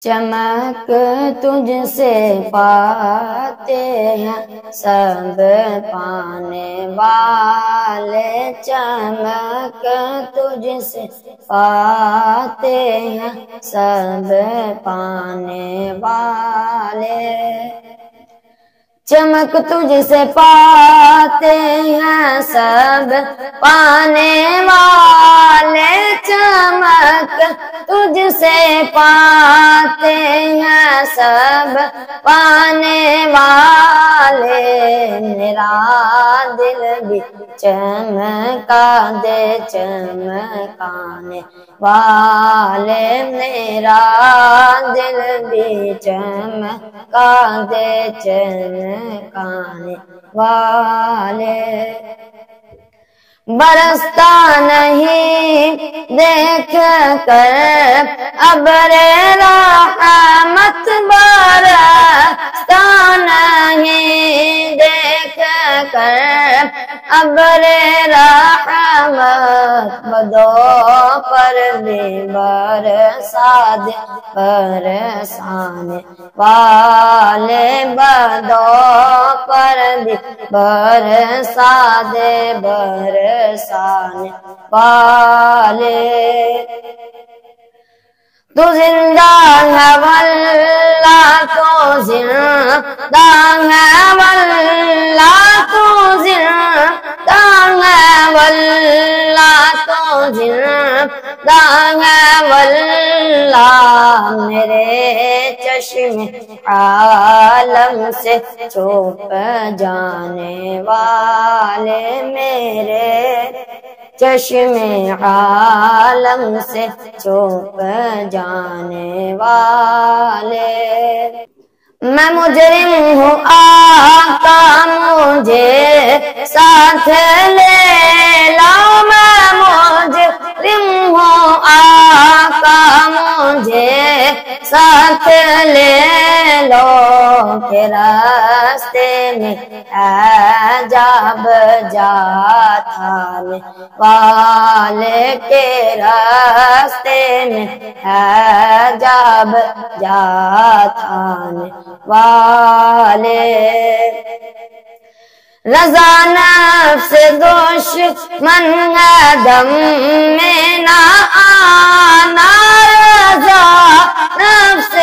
چمک تجھ سے پاتے ہیں سب پانے والے، چمک تجھ سے پاتے ہیں سب پانے والے، چمک تجھ سے پاتے ہیں سب پانے والے، چمک تجھ سے پاتے ہیں سب پانے والے، میرا دل بھی چمکا دے چمکانے والے، میرا دل بھی چمکا دے چمکانے والے، برستا نہیں دیکھ کر ابر رحمت، برستا نہیں دیکھ کر ابر رحمت، بدو پر بھی برسا دے برسانے والے، بدو پر بھی برسا دے برسانے والے، تو زندہ ہے واللہ تو زندہ ہے واللہ تو زندہ ہے واللہ تو زندہ ہے واللہ، میرے چشم عالم سے چھپ جانے والے، میرے چشم عالم سے چھپ جانے والے، میں مجرم ہوں آقا مجھے ساتھ لے لاؤ، میں مجرم ہوں آقا مجھے ساتھ لے لو، کہ راستے میں عجاب جا تھانے والے، کے راستے میں عجاب جا تھانے والے، رضا نفس دشمن ہے دم میں نہ آنا، رضا نفس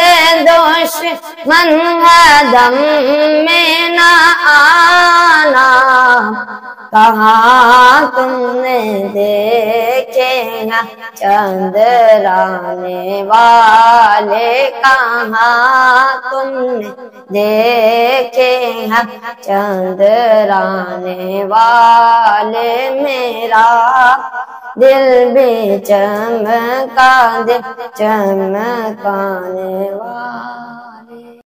دشمن ہے دم میں نہ آنا، کہاں تم نے دیکھے ہیں چندرانے والے، کہاں تم نے دیکھے ہیں چندرانے والے، میرا دل بھی چمکا دے چمکانے والے۔